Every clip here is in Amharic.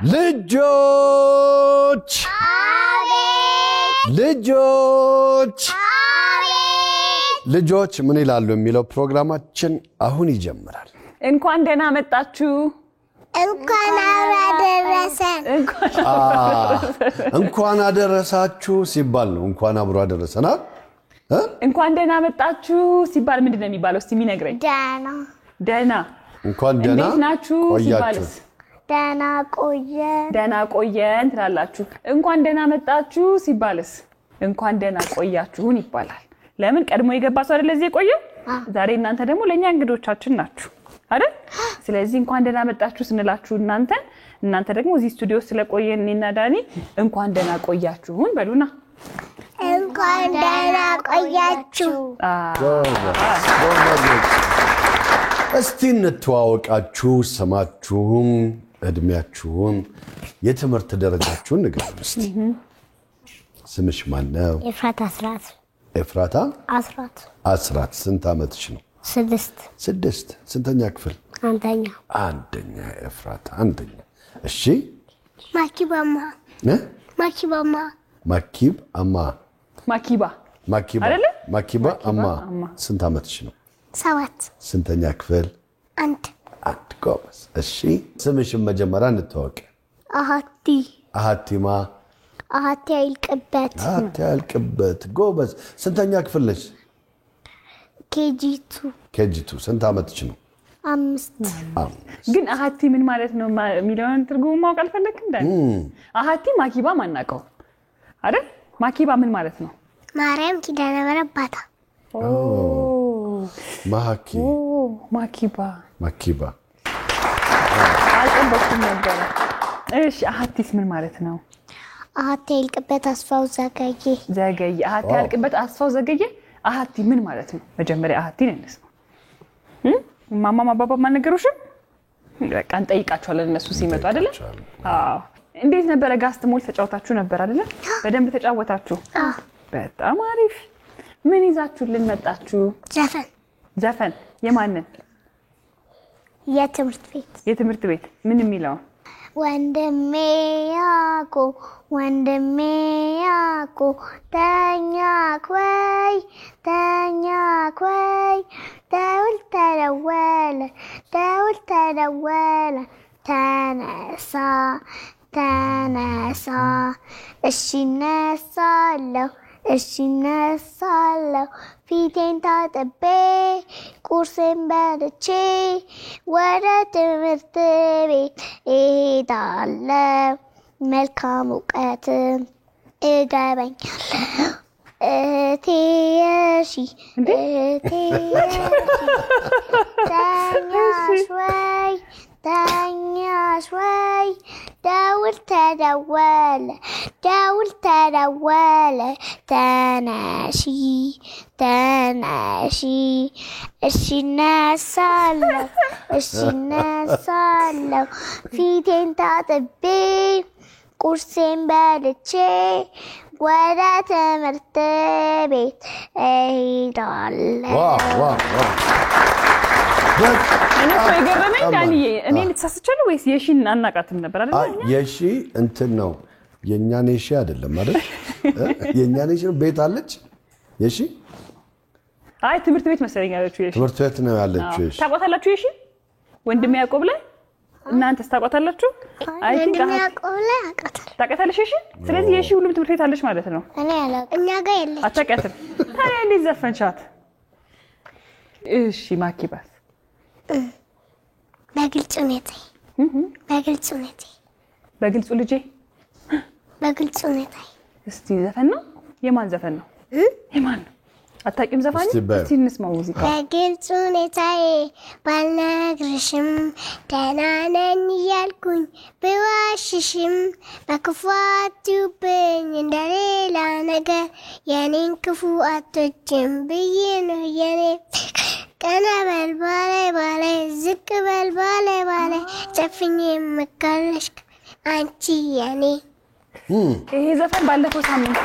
ልጆች ልጆች ልጆች ምን ይላሉ የሚለው ፕሮግራማችን አሁን ይጀምራል። እንኳን ደህና መጣችሁ። እንኳን አደረሳችሁ ሲባል ነው። እንኳን አብሮ አደረሰና እንኳን ደህና መጣችሁ ሲባል ምንድነው የሚባለው? እስቲ የሚነግረኝ። ደህና እንኳን ደህና ናችሁ ሲባልስ? ደህና ቆየን ትላላችሁ። እንኳን ደህና መጣችሁ ሲባልስ? እንኳን ደህና ቆያችሁን ይባላል። ለምን? ቀድሞ የገባ ሰው አይደል እዚህ ቆየ። ዛሬ እናንተ ደግሞ ለኛ እንግዶቻችን ናችሁ አይደል? ስለዚህ እንኳን ደህና መጣችሁ ስንላችሁ እናንተ ደግሞ እዚህ ስቱዲዮ ስለቆየን እኔና ዳኒ እንኳን ደህና ቆያችሁን በሉና። እንኳን ደህና ቆያችሁ። እስቲ እንተዋወቃችሁ። ስማችሁን፣ እድሜያችሁን፣ የትምህርት ደረጃችሁን ንገሩን እስቲ። ስምሽ ማን ነው? ኤፍራታ አስራት። ኤፍራታ አስራት። ስንት ዓመትሽ ነው? 6 ስንተኛ ክፍል? አንደኛ ኤፍራታ አንደኛ። እሺ ማኪባ አማ ስንት ዓመትሽ ነው? 7 ስንተኛ ክፍል? አንድ ጎበዝ። እሺ ስምሽን መጀመሪያ እንተዋወቅ። አሃቲማ አሃቲ ያልቅበት ጎበዝ። ስንተኛ ክፍል ነሽ? ኬጂ2 ስንት ዓመትሽ ነው? 5 ግን አሃቲ ምን ማለት ነው የሚለውን ትርጉሙ ማወቅ አልፈለግም እንዴ? አሃቲ ማኪባ ማናቀው አይደል? ማኪባ ምን ማለት ነው? ማርያም ኪዳነ ምህረት ባታ። ማኪባ አልጠበኩም ነበር። እሺ አሃቲስ ምን ማለት ነው? አሃቲ ያልቅበት አስፋው ዘገየ። አሃቲ ያልቅበት አስፋው ዘገየ። አሃቲ ምን ማለት ነው? መጀመሪያ አሃቲ ነንስ ነው ማማ ባባ ማነገሩሽም በቃ እንጠይቃቸዋለን እነሱ ሲመጡ አይደለ? አዎ። እንዴት ነበር? ጋስት ሞል ተጫውታችሁ ነበር አይደለ? በደንብ ተጫወታችሁ። በጣም አሪፍ። ምን ይዛችሁልን መጣችሁ? ዘፈን የማንን? የትምህርት ቤት ምን የሚለው? ወንድሜ ያኮ ተኛክ ወይ ደውል ተደወለ ተነሳ እሺ እነሳለሁ ፊቴን ታጥቤ ቁርሴን በልቼ ወደ ትምህርት ቤት እሄዳለሁ። መልካም እውቀትም እገበኛለሁ። እህቴ የሺ ተኛሽ ወይ ደውል ተደወለ ተነሺ እሺ እነሳለሁ ፊቴን ታጥቤ ቁርሴን በልቼ ወደ ትምህርት ቤት እሄዳለሁ። እኔ የገረመኝ ዳንዬ እኔ ልትሳስቻለሁ ወይስ የሺን አናቃትም ነበር አይደል? የሺ እንትን ነው የኛ ነሺ አይደለም አይደል? የኛ ነሺ ቤት አለች የሺ። አይ ትምህርት ቤት መሰለኝ ያለችው የሺ። ትምህርት ቤት ነው ያለችው የሺ። ታውቃታላችሁ የሺ? ወንድሜ ያዕቆብ ላይ እናንተስ ታውቃታላችሁ? አይ ወንድሜ ያዕቆብ ላይ አውቃታለሁ። ታውቃታለሽ የሺ? ስለዚህ የሺ ሁሉም ትምህርት ቤት አለች ማለት ነው። እኔ አላውቅም። እኛ ጋር የለችም። አታውቂያትም? ታዲያ እንዴት ዘፈንሻት? እሺ ማኪባስ? በግልጽ ሁኔታ እስቲ ዘፈን ነው? የማን ዘፈን ነው? የማን ነው? አታውቂም ዘፋኝ? እስቲ እንስማው ሙዚቃ። በግልጽ ሁኔታዬ ባልነግርሽም ደህና ነኝ እያልኩኝ ብዋሽሽም በክፉ አትዩብኝ እንደሌላ ነገር የኔን ክፉ አትወጂም ብዬ ነው የኔ ቀና በል ባላይ ዝቅ በል ባላይ ጨፍኜ የምካለሽ አንቺ የኔ። ይሄ ዘፈን ባለፈው ሳምንት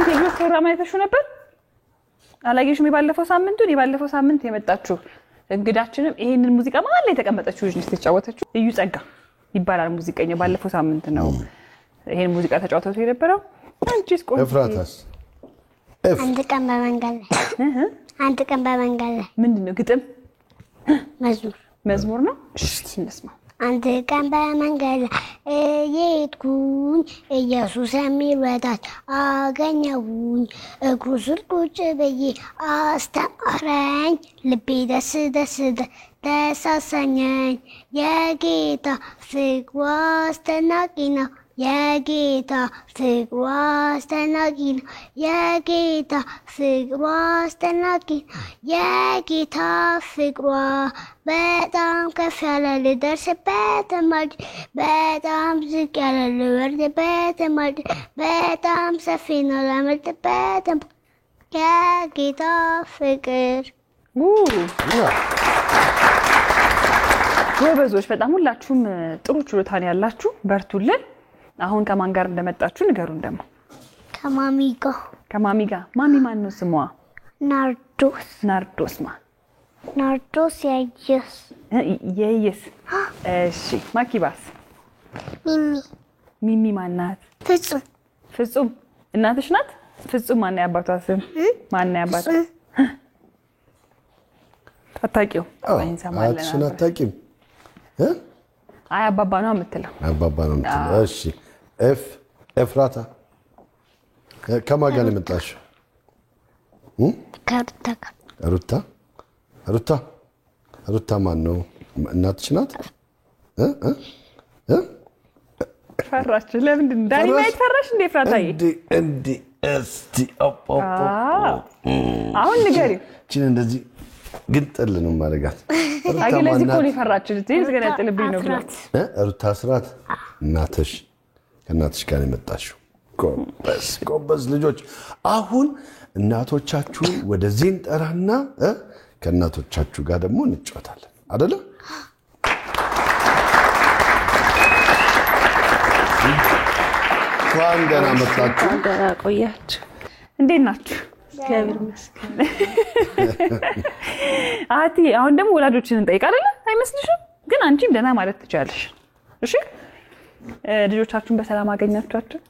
የግሩፕ ፕሮግራም አይተሽው ነበር? አላየሽም? የባለፈው ሳምንት የመጣችሁ እንግዳችንም ይሄንን ሙዚቃ መሀል ላይ የተቀመጠችው ልጅ ነች የተጫወተችው። እዩ ጸጋ ይባላል ሙዚቀኛ። ባለፈው ሳምንት ነው ይሄን ሙዚቃ ተጫውተው የነበረው። አንቺስ ቆይ ኤፍራታስ አንድ ቀን በመንገድ ላይ ምንድነው? ግጥም መዝሙር ነው። እሺ እንስማ። አንድ ቀን በመንገድ ላይ እየሄድኩኝ ኢየሱስ የሚወዳት አገኘሁኝ። እግሩ ስር ቁጭ ብዬ አስተማረኝ። ልቤ ደስ አሰኘኝ። የጌታ ፍቅሩ አስደናቂ ነው። የጌታ ፍቅሩ አስደናቂ ነው። የጌታ ፍቅሩ አስደናቂ ነው። የጌታ ፍቅሯ በጣም ከፍ ያለ ልደርስበት ማልድ በጣም ዝቅ ያለ ልወርድበት ማልድ በጣም ሰፊ ነው ለመልጥበት የጌታ ፍቅር። ጎበዞች በጣም ሁላችሁም ጥሩ ችሎታ ነው ያላችሁ። በርቱልን። አሁን ከማን ጋር እንደመጣችሁ ንገሩን። ደግሞ ከማሚ ጋር። ማሚ ማን ነው ስሟ? ናርዶስ ናርዶስ የየስ። እሺ ማኪባስ? ሚሚ ማናት? ፍጹም እናትሽ ናት? ፍጹም ማን ነው ያባቷ ስም? ማን ነው ያባቷ? አታውቂው? አትሽን አታውቂም? አይ አባባ ነው የምትለው። አባባ ነው የምትለው። እሺ ኤፍራታ ከማን ጋር ነው የመጣሽው? ሩታ ማን ነው? እናትሽ ናት? ፈራች። ለምንድን ዳኒ ማየት ፈራሽ እንዴ ኤፍራታዬ? እንዴ እስቲ አሁን ንገሪው። እቺን እንደዚህ ግንጥል ነው ማረጋት። አገለዚ እኮ ነው የፈራች። እዚህ ዝገነጥልብኝ ነው ብላ ሩታ አስራት እናትሽ ከእናትሽ ጋር ነው የመጣሽው። ጎበዝ ልጆች። አሁን እናቶቻችሁን ወደዚህ እንጠራና ከእናቶቻችሁ ጋር ደግሞ እንጫወታለን አይደለ? እንኳን ደህና መጣችሁ። ደህና ቆያችሁ። እንዴት ናችሁ? እግዚአብሔር ይመስገን። አቲ አሁን ደግሞ ወላጆችን እንጠይቅ አይደለ? አይመስልሽም? ግን አንቺም ደህና ማለት ትችያለሽ። እሺ ልጆቻችሁን በሰላም አገኛችኋቸው?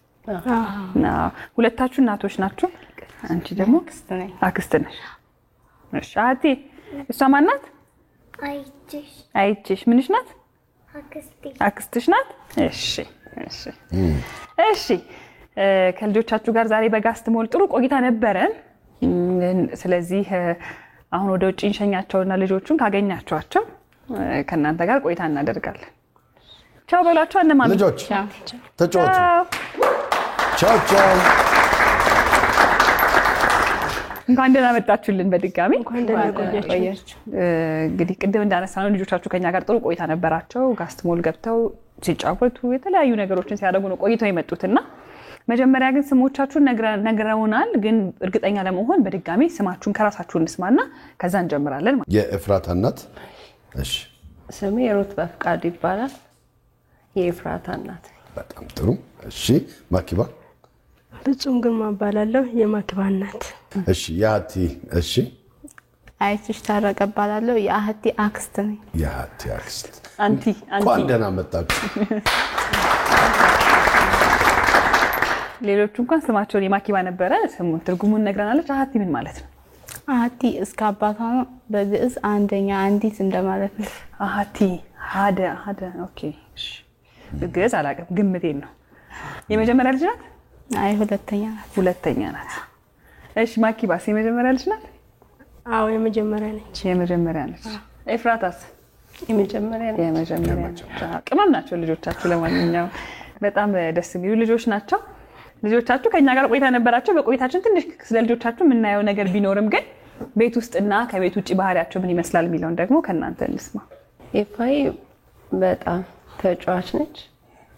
ሁለታችሁ እናቶች ናችሁ። አንቺ ደግሞ አክስት ነሽ። እሺ አቲ እሷ ማን ናት? አይቼሽ ምንሽ ናት? አክስትሽ ናት? እሺ ከልጆቻችሁ ጋር ዛሬ በጋስት ሞል ጥሩ ቆይታ ነበረን። ስለዚህ አሁን ወደ ውጭ እንሸኛቸውና ልጆቹን ካገኛችኋቸው ከእናንተ ጋር ቆይታ እናደርጋለን። ቻው በሏቸው። እነማን ልጆች ተጫወቱ። ቻው ቻው። እንኳን ደህና መጣችሁልን በድጋሚ። እንኳን ደህና ቆያችሁ። እንግዲህ ቅድም እንዳነሳነው ልጆቻችሁ ከኛ ጋር ጥሩ ቆይታ ነበራቸው። ጋስት ሞል ገብተው ሲጫወቱ የተለያዩ ነገሮችን ሲያደርጉ ነው ቆይተው የመጡትና መጀመሪያ ግን ስሞቻችሁን ነግረውናል። ግን እርግጠኛ ለመሆን በድጋሚ ስማችሁን ከራሳችሁ እንስማና ከዛ እንጀምራለን። የኤፍራታ እናት? እሺ ስሜ ሩት በፍቃዱ ይባላል። የኤፍራታ እናት። በጣም ጥሩ። እሺ ማኪባ? ፍጹም ግርማ እባላለሁ። የማኪባ እናት። እሺ የአቲ? እሺ አይትሽ ታረቀ እባላለሁ። የአህቲ አክስት ነኝ። የአቲ አክስት። አንቲ እንኳን ደህና መጣችሁ። ሌሎቹ እንኳን ስማቸውን የማኪባ ነበረ። ስሙን ትርጉሙን ነግረናለች። አህቲ ምን ማለት ነው? አህቲ እስከ አባቷ ነው። በግዕዝ አንደኛ አንዲት እንደማለት ነው። አህቲ ሀደ። ኦኬ እሺ። ግዕዝ አላውቅም፣ ግምቴን ነው። የመጀመሪያ ልጅ ናት? አይ ሁለተኛ ናት። እሺ ማኪባስ የመጀመሪያ ልጅ ናት? አዎ የመጀመሪያ ነች። የመጀመሪያ ነች። ኤፍራታስ? የመጀመሪያ ነች። ቅመም ናቸው ልጆቻችሁ። ለማንኛውም በጣም ደስ የሚሉ ልጆች ናቸው። ልጆቻችሁ ከኛ ጋር ቆይታ ነበራቸው። በቆይታችን ትንሽ ስለ ልጆቻችሁ የምናየው ነገር ቢኖርም ግን ቤት ውስጥና ከቤት ውጭ ባህሪያቸው ምን ይመስላል የሚለውን ደግሞ ከእናንተ እንስማ። ኤፋይ በጣም ተጫዋች ነች፣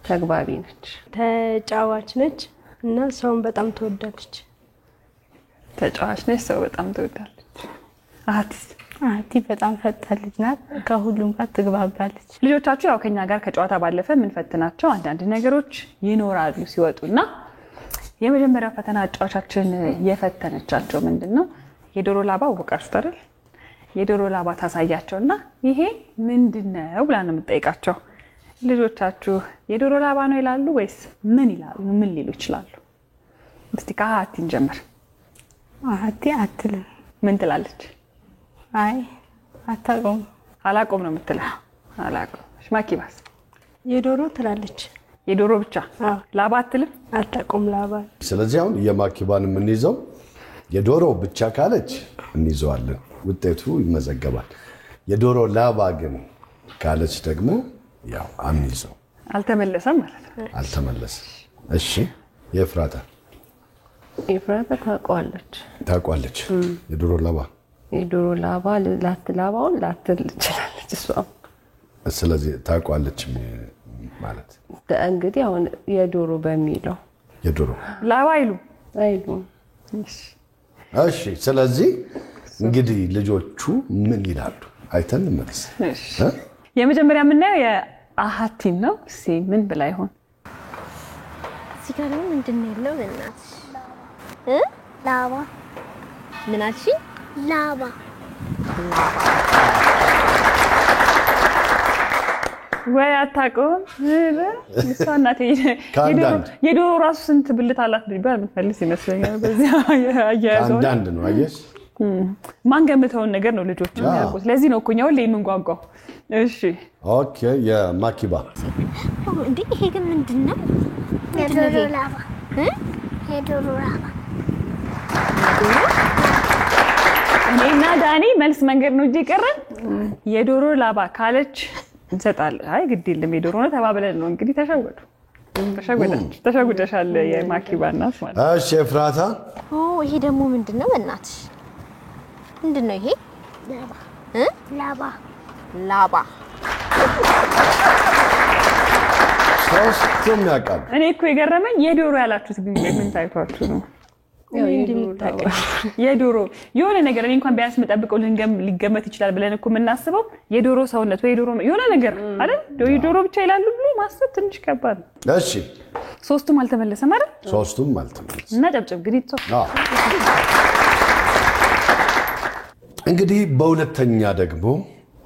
ተግባቢ ነች። ተጫዋች ነች እና ሰውን በጣም ትወዳለች። ተጫዋች ነች፣ ሰው በጣም ትወዳለች። አህቲ በጣም ፈጣን ልጅ ናት። ከሁሉም ጋር ትግባባለች። ልጆቻችሁ ያው ከኛ ጋር ከጨዋታ ባለፈ ምን ፈትናቸው አንዳንድ ነገሮች ይኖራሉ ሲወጡና የመጀመሪያው ፈተና አጫዋቻችን የፈተነቻቸው ምንድነው? የዶሮ ላባ ወቃችሁ አይደል? የዶሮ ላባ ታሳያቸውና ይሄ ምንድነው ብላ ነው የምትጠይቃቸው። ልጆቻችሁ የዶሮ ላባ ነው ይላሉ ወይስ ምን ይላሉ? ምን ሊሉ ይችላሉ? እስቲ ከአሃቲ እንጀምር። አሃቲ አትልም። ምን ትላለች? አይ አታውቀውም። አላውቀውም ነው የምትለው። አላውቀውም። ማኪባስ የዶሮ ትላለች። የዶሮ ብቻ አዎ። ላባ አትልም። አታውቀውም ላባ። ስለዚህ አሁን የማኪባን የምንይዘው የዶሮ ብቻ ካለች እንይዘዋለን፣ ውጤቱ ይመዘገባል። የዶሮ ላባ ግን ካለች ደግሞ ያው አንይዘው። አልተመለሰም ማለት ነው። አልተመለሰም። እሺ የፍራታ ኤፍራታ ታውቃለች የዶሮ ላባ ላባውን ላትል ትችላለች እሷ። ስለዚህ ታውቃለች ማለት እንግዲህ አሁን የዶሮ በሚለው የዶሮ ላባ አይሉ። እሺ ስለዚህ እንግዲህ ልጆቹ ምን ይላሉ አይተን እንመለስ። የመጀመሪያ የምናየው የአሃቲን ነው። እስኪ ምን ብላ ይሆን? እዚህ ጋር ደግሞ ምንድን ነው ያለው? በእናትሽ ላባ። ምን አልሽኝ? ላባ ወይ አታውቀውም? እሷ እናቴ የዶሮ ራሱ ስንት ብልት አላት ቢባል የምትመልስ ይመስለኛል። በዚያ አያያዘው አንዳንድ ነው አየሽ፣ ማን ገምተውን ነገር ነው ልጆቹ የሚያውቁት። ለዚህ ነው እኮ እኛ ሁሌ የምንጓጓው። እሺ ኦኬ የማኪባ እንዴ ይሄ ግን ምንድነው? የዶሮ ላባ የዶሮ ላባ። እኔና ዳኒ መልስ መንገድ ነው እንጂ ቀረን። የዶሮ ላባ ካለች እንሰጣለን። አይ ግድ የለም የዶሮ ነው ተባብለን ነው እንግዲህ። ተሸጉደሻል የማኪባ እናት ማለት። እሺ ፍራታ ይሄ ደግሞ ምንድነው? በእናትሽ ምንድነው ይሄ? ላባ ሶስቱም ያውቃሉ። እኔ እኮ የገረመኝ የዶሮ ያላችሁት ግን ምን ታይቷችሁ ነው? የዶሮ የሆነ ነገር እኔ እንኳን ቢያንስ መጠብቀው ሊገመት ይችላል ብለን እኮ የምናስበው የዶሮ ሰውነት ወይ ዶሮ የሆነ ነገር አይደል? የዶሮ ብቻ ይላሉ ብሎ ማሰብ ትንሽ ከባድ ነው። እሺ ሶስቱም አልተመለሰም አይደል? ሶስቱም አልተመለሰም። እና ጨብጨብ ግን ይተው። እንግዲህ በሁለተኛ ደግሞ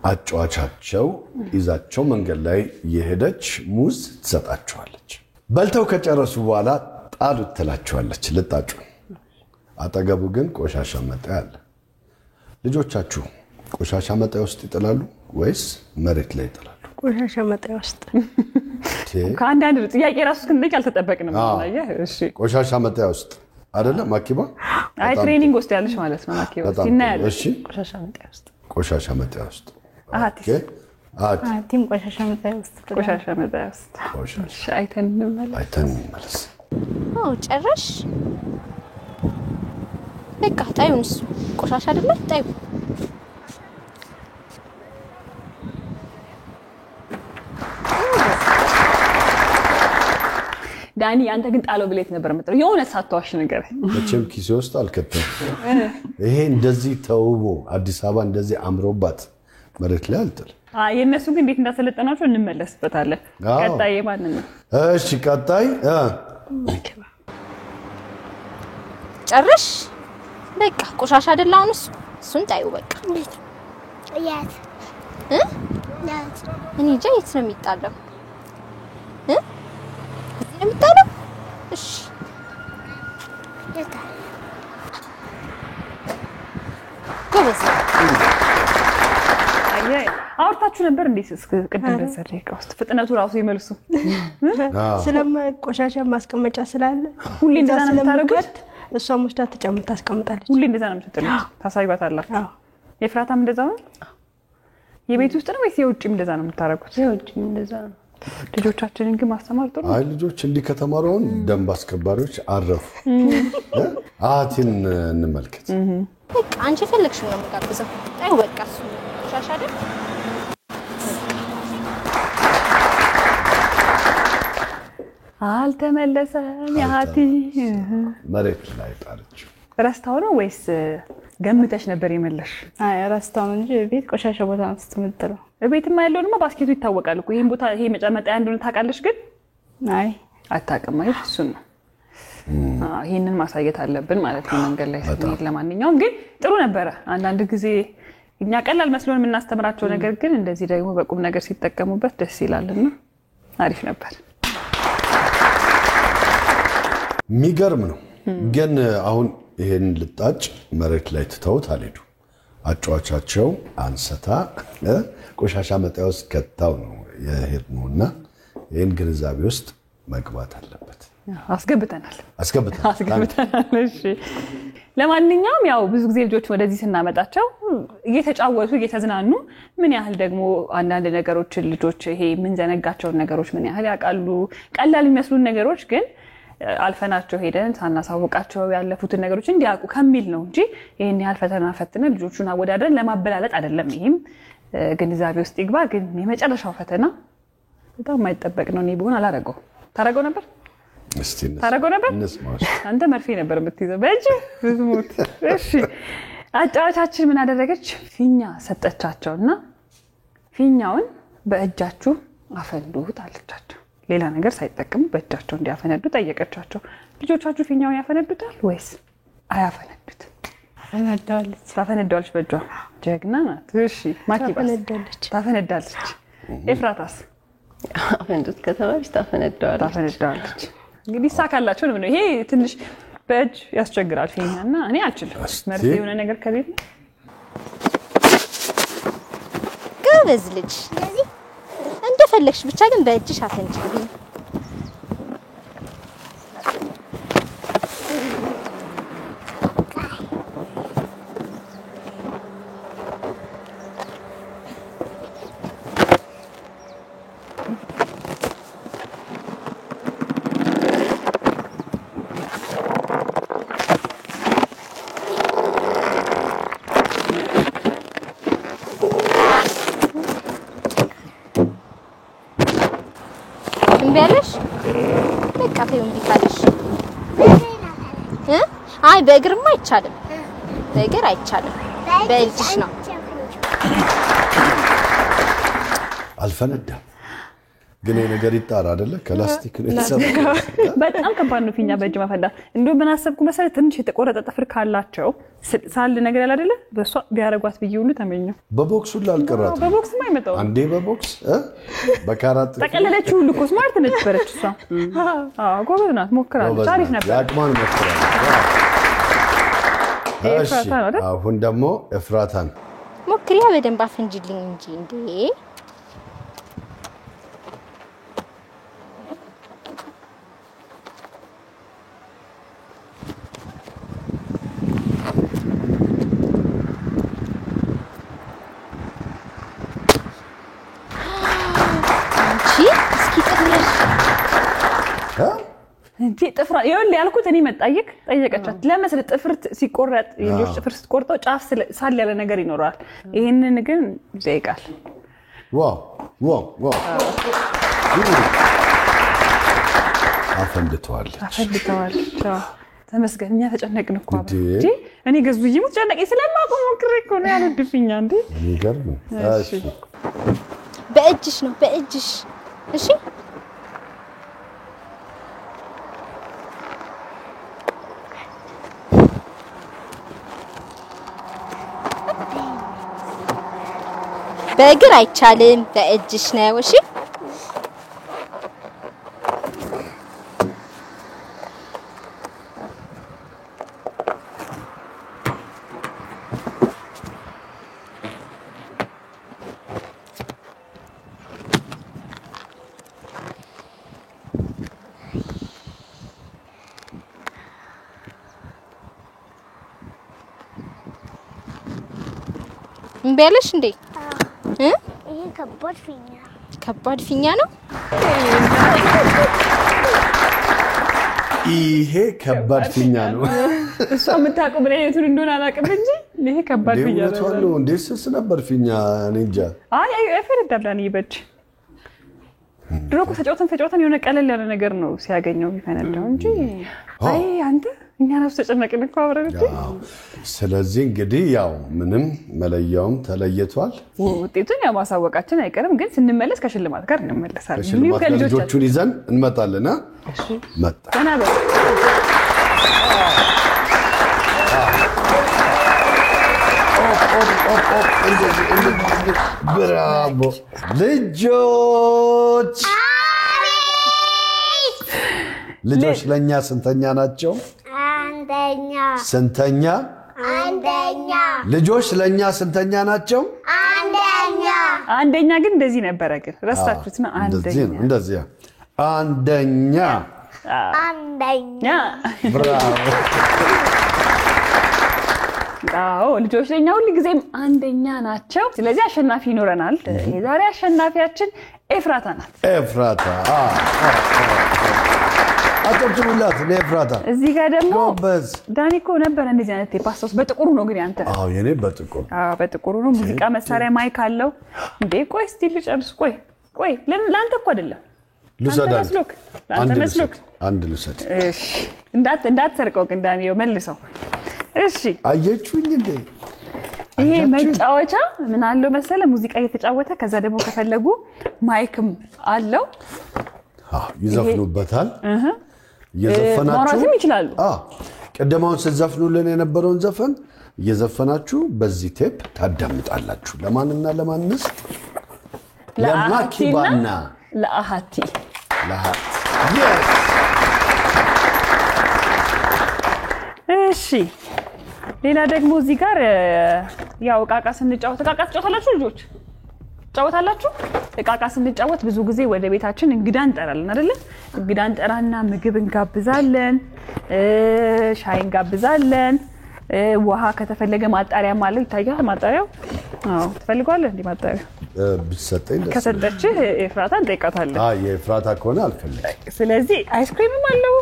አጫዋቻቸው ይዛቸው መንገድ ላይ የሄደች ሙዝ ትሰጣቸዋለች። በልተው ከጨረሱ በኋላ ጣሉት ትላቸዋለች ልጣጩ። አጠገቡ ግን ቆሻሻ መጣያ አለ። ልጆቻችሁ ቆሻሻ መጣያ ውስጥ ይጥላሉ ወይስ መሬት ላይ ይጥላሉ? ቆሻሻ መጣያ ውስጥ። ከአንዳንድ ጥያቄ ራሱ እስክንጠይቅ አልተጠበቅንም። እሺ ቆሻሻ መጣያ ውስጥ አይደለ ማኪባ? አይ ትሬኒንግ ውስጥ ያለሽ ማለት ነው ማኪባ። ሲናያለሽ እሺ ቆሻሻ መጣያ ውስጥ ቆሻሻ መጣያ ውስጥ አሃቲም ቆሻሻ መጣያ ውስጥ ቆሻሻ መጣያ ውስጥ። እሺ አይተን እንመለስ። ጨረሽ? በቃ ጣዩንስ ቆሻሻ አይደለ? ጣዩ ዳኒ አንተ ግን ጣለው ብሌት ነበር መጥተው የሆነ ሳትዋሽ ነገር መቼም ኪሴ ውስጥ አልከተም። ይሄ እንደዚህ ተውቦ አዲስ አበባ እንደዚህ አምሮባት መሬት ላይ አልጥል። የእነሱ ግን እንዴት እንዳሰለጠናቸው እንመለስበታለን። ቀጣይ ማን ነው? እሺ ቀጣይ ጨርሽ? በቃ ቆሻሻ አይደል? አሁን እሱን ጣዩ በቃ። የት እኔ እንጃ የት ነው የሚጣለው? እዚህ ነው የሚጣለው? እሺ ጎበዝ። አውርታችሁ ነበር እንዴ? ቅድም በዘለቀ ውስጥ ፍጥነቱ ራሱ ይመልሱ ቆሻሻ ማስቀመጫ ስላለ ሁሌ እንደዛ ነው የምታደርጉት? እሷም ወስዳ ታስቀምጣለች። ሁሌ እንደዛ ነው የምትጥሉት? ታሳይባታላችሁ? የፍራታም እንደዛ ነው? የቤት ውስጥ ነው ወይስ የውጭም እንደዛ ነው የምታደርጉት? የውጭም እንደዛ ነው። ልጆቻችንን ግን ማስተማር ጥሩ። አይ ልጆች እንዲህ ከተማሩን ደንብ አስከባሪዎች አረፉ። አሃቲን እንመልከት። በቃ አንቺ ፈለግሽው ነው የምጋብዘው። ጣዩ በቃ እሱ ቆሻሻ አይደል? አልተመለሰም። ያሃቲ መሬት ላይ ጣለችው። ረስታው ነው ወይስ ገምተሽ ነበር የመለሽ? አይ ረስታው እንጂ ቤት ቆሻሻ ቦታ ነው ስትመጥለው። ቤትማ ያለውንማ ባስኬቱ ይታወቃል እኮ። ይሄን ቦታ ይሄ መጨመጣያ እንደሆነ ታውቃለሽ ግን አይ አታውቅም። አይ እሱን ነው ይሄንን ማሳየት አለብን ማለት ነው መንገድ ላይ ስንሄድ። ለማንኛውም ግን ጥሩ ነበረ። አንዳንድ ጊዜ እኛ ቀላል መስሎን የምናስተምራቸው ነገር ግን እንደዚህ ደግሞ በቁም ነገር ሲጠቀሙበት ደስ ይላልና አሪፍ ነበር። የሚገርም ነው። ግን አሁን ይሄን ልጣጭ መሬት ላይ ትተውት አልሄዱ። አጫዋቻቸው አንስታ ቆሻሻ መጣያ ውስጥ ከተው ነው የሄድነውና ይሄን ግንዛቤ ውስጥ መግባት አለበት። አስገብተናል። እሺ ለማንኛውም ያው ብዙ ጊዜ ልጆች ወደዚህ ስናመጣቸው እየተጫወቱ እየተዝናኑ ምን ያህል ደግሞ አንዳንድ ነገሮች ልጆች ይሄ ምን ዘነጋቸውን ነገሮች ምን ያህል ያቃሉ ቀላል የሚመስሉን ነገሮች ግን አልፈናቸው ሄደን ሳናሳውቃቸው ያለፉትን ነገሮች እንዲያውቁ ከሚል ነው እንጂ ይሄን ያህል ፈተና ፈትነ ልጆቹን አወዳደረን ለማበላለጥ አይደለም። ይሄም ግንዛቤ ውስጥ ይግባ። ግን የመጨረሻው ፈተና በጣም የማይጠበቅ ነው። እኔ ቢሆን አላረገው ታረገው ነበር ታረገው ነበር አንተ መርፌ ነበር የምትይዘው በእጅ ዝሙት። እሺ አጫዋቻችን ምን አደረገች? ፊኛ ሰጠቻቸውና ፊኛውን በእጃችሁ አፈንዱት አለቻቸው። ሌላ ነገር ሳይጠቀሙ በእጃቸው እንዲያፈነዱ ጠየቀቻቸው። ልጆቻችሁ ፊኛውን ያፈነዱታል ወይስ አያፈነዱት? ታፈነዳለች በእጇ። ጀግና ናት። እሺ ማኪባስ ታፈነዳለች። ኤፍራታስ አፈንዱት ከተባለች ታፈነዳለች። እንግዲህ ሳካላችሁ ነው። ይሄ ትንሽ በእጅ ያስቸግራል ፊኛና እኔ አልችልም። መርፌ የሆነ ነገር ከቤት ጎበዝ ልጅ እንደፈለግሽ ብቻ ግን በእጅሽ አፈንጂልኝ። እንበለሽ በቃ ተይው እንዲካለሽ አይ በእግርማ አይቻልም። በእግር አይቻልም። በእጅሽ ነው። አልፈነዳም ግን ነገር ይጣራ አይደለ? ከላስቲክ ነው የተሰራው። በጣም ከባድ ነው ፊኛ በእጅ ማፈንዳት። እንደው ምን አሰብኩ መሰለህ ትንሽ የተቆረጠ ጥፍር ካላቸው ሳል ነገር ያለ አይደለ? በሷ ቢያረጓት ብዬ ሁሉ ተመኘው። በቦክሱ ላልቀራት በቦክስ ማይመጣው አንዴ በቦክስ በካራት ተቀለለችው ሁሉ እኮ ስማርት ነች በረች እሷ። ጎበዝ ናት። ሞክራለች። አሪፍ ነበር። ያቅማን ሞክራለች። እሺ አሁን ደግሞ ኤፍራታን ሞክሪያ በደንብ አፈንጂልኝ እንጂ እንዴ እንዴ ጥፍራ ይኸውልህ ያልኩት እኔ መጣየቅ ጠየቀቻት። ለምሳሌ ጥፍር ሲቆረጥ የልጆች ጥፍር ስትቆርጠው ጫፍ ሳል ያለ ነገር ይኖራል። ይሄንን ግን ዘይቃል። ዋው አፈንድተዋል። ተመስገን። እኛ ተጨነቅን እኮ እንዴ እኔ ገዙ ይሙት ጨነቀኝ ስለማቆም ሞክሬ እኮ ነው ያልወድፍኛ እንዴ ይገርም። እሺ በእጅሽ ነው በእጅሽ። እሺ በእግር አይቻልም። በእጅሽ ነው። እሺ እንበለሽ እንዴ ይሄ ከባድ ፊኛ ነው። ይሄ ከባድ ፊኛ ነው። እሷ የምታውቀው ምን አይነቱን እንደሆነ አላውቅም እንጂ ይሄ ከባድ ፊኛ ነው። እንዴት ስስ ነበር ፊኛ እኔ እንጃ። አይ ፈረዳብላን ይበጅ ድሮ እኮ ተጫውተን የሆነ ቀለል ያለ ነገር ነው ሲያገኘው የሚፈነዳው እንጂ አይ አንተ እኛ ራሱ ተጨነቅን እኮ አብረን እንዴ። ስለዚህ እንግዲህ ያው ምንም መለያውም ተለይቷል። ውጤቱን ያው ማሳወቃችን አይቀርም ግን ስንመለስ ከሽልማት ጋር እንመለሳለን። ከሽልማት ጋር ልጆቹን ይዘን እንመጣለን። እሺ መጣ ተናበ ብራቮ ልጆች ልጆች ለኛ ስንተኛ ናቸው? አንደኛ ስንተኛ? አንደኛ ልጆች ለኛ ስንተኛ ናቸው? አንደኛ አንደኛ ግን እንደዚህ ነበረ ግን ረስታችሁት ነው እንደዚህ አንደኛ አንደኛ ብራቮ አዎ ልጆች ለኛ ሁሉ ጊዜም አንደኛ ናቸው ስለዚህ አሸናፊ ይኖረናል የዛሬ አሸናፊያችን ኤፍራታ ናት ኤፍራታ አጥብቱላት ለኤፍራታ እዚህ ጋር ደግሞ ጎበዝ ዳኒኮ ነበር እንደዚህ አይነት ፓስታውስ በጥቁሩ ነው ግን ያንተ አዎ የኔ በጥቁሩ በጥቁሩ ነው ሙዚቃ መሳሪያ ማይክ አለው እንዴ ቆይ እስቲ ልጨርስ ቆይ ለአንተ እኮ አይደለም ልሰዳን አንድ ልሰድ እሺ እንዳትሰርቀው ግን ዳኒዮ መልሰው እሺ አየችሁኝ እንዴ ይሄ መጫወቻ ምን አለው መሰለ ሙዚቃ እየተጫወተ ከዛ ደግሞ ከፈለጉ ማይክም አለው ይዘፍኑበታል እየዘፈናችሁ ማውራትም ይችላሉ ቀደማውን ስትዘፍኑልን የነበረውን ዘፈን እየዘፈናችሁ በዚህ ቴፕ ታዳምጣላችሁ ለማንና ለማንስ ለማኪባና ለአሃቲ yes እሺ ሌላ ደግሞ እዚህ ጋር ያው ቃቃ ስንጫወት ቃቃ ትጫወታላችሁ ልጆች ጫወታላችሁ ቃቃ ስንጫወት ብዙ ጊዜ ወደ ቤታችን እንግዳ እንጠራለን አይደል እንግዳ እንጠራና ምግብ እንጋብዛለን ሻይ እንጋብዛለን ውሃ ከተፈለገ ማጣሪያ ማለት ይታያል ማጣሪያው ትፈልጋለህ እንዴ ማጣሪያ ብትሰጠኝ ደስ ከሰጠች ኤፍራታ እንጠይቃታለን የኤፍራታ ከሆነ አልፈልግም ስለዚህ አይስክሪምም አለው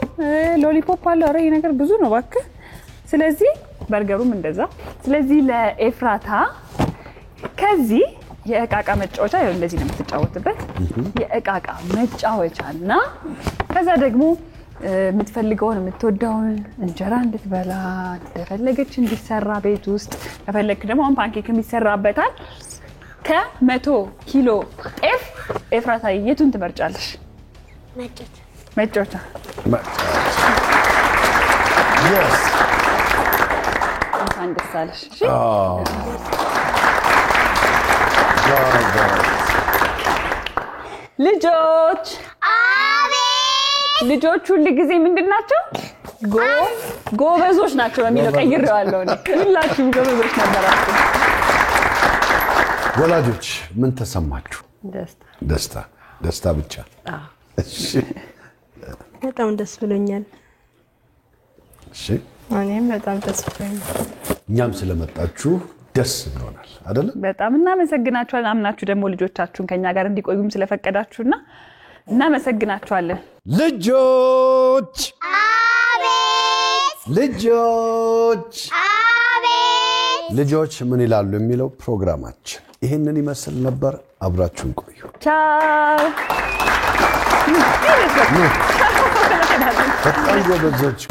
ሎሊፖፕ አለው አረ ይሄ ነገር ብዙ ነው እባክህ ስለዚህ በርገሩም እንደዛ ስለዚህ ለኤፍራታ ከዚህ የእቃቃ መጫወቻ ያው እንደዚህ ነው የምትጫወትበት የእቃቃ መጫወቻና ከዛ ደግሞ የምትፈልገውን የምትወደውን እንጀራ እንድትበላ እንደፈለገች እንዲሰራ ቤት ውስጥ ከፈለክ ደግሞ አሁን ፓንኬክ የሚሰራበታል ከ100 ኪሎ ጤፍ ኤፍራታ የቱን ትመርጫለሽ መጫወቻ yes እንኳን ደስ አለሽ እሺ ልጆች ልጆች ሁሉ ጊዜ ምንድናቸው ጎበዞች ናቸው የሚለው ቀይሬዋለሁ እኔ ሁላችሁም ጎበዞች ነበራችሁ ወላጆች ምን ተሰማችሁ ደስታ ብቻ እሺ በጣም ደስ ብሎኛል እሺ እኔም በጣም ደስ ብሎኛል እኛም ስለመጣችሁ ደስ ብሎናል አይደል በጣም እናመሰግናችኋለን አምናችሁ ደግሞ ልጆቻችሁን ከኛ ጋር እንዲቆዩም ስለፈቀዳችሁና እናመሰግናችኋለን ልጆች ልጆች ምን ይላሉ የሚለው ፕሮግራማችን ይሄንን ይመስል ነበር አብራችሁን ቆዩ ቻው በጣም ጎበዞች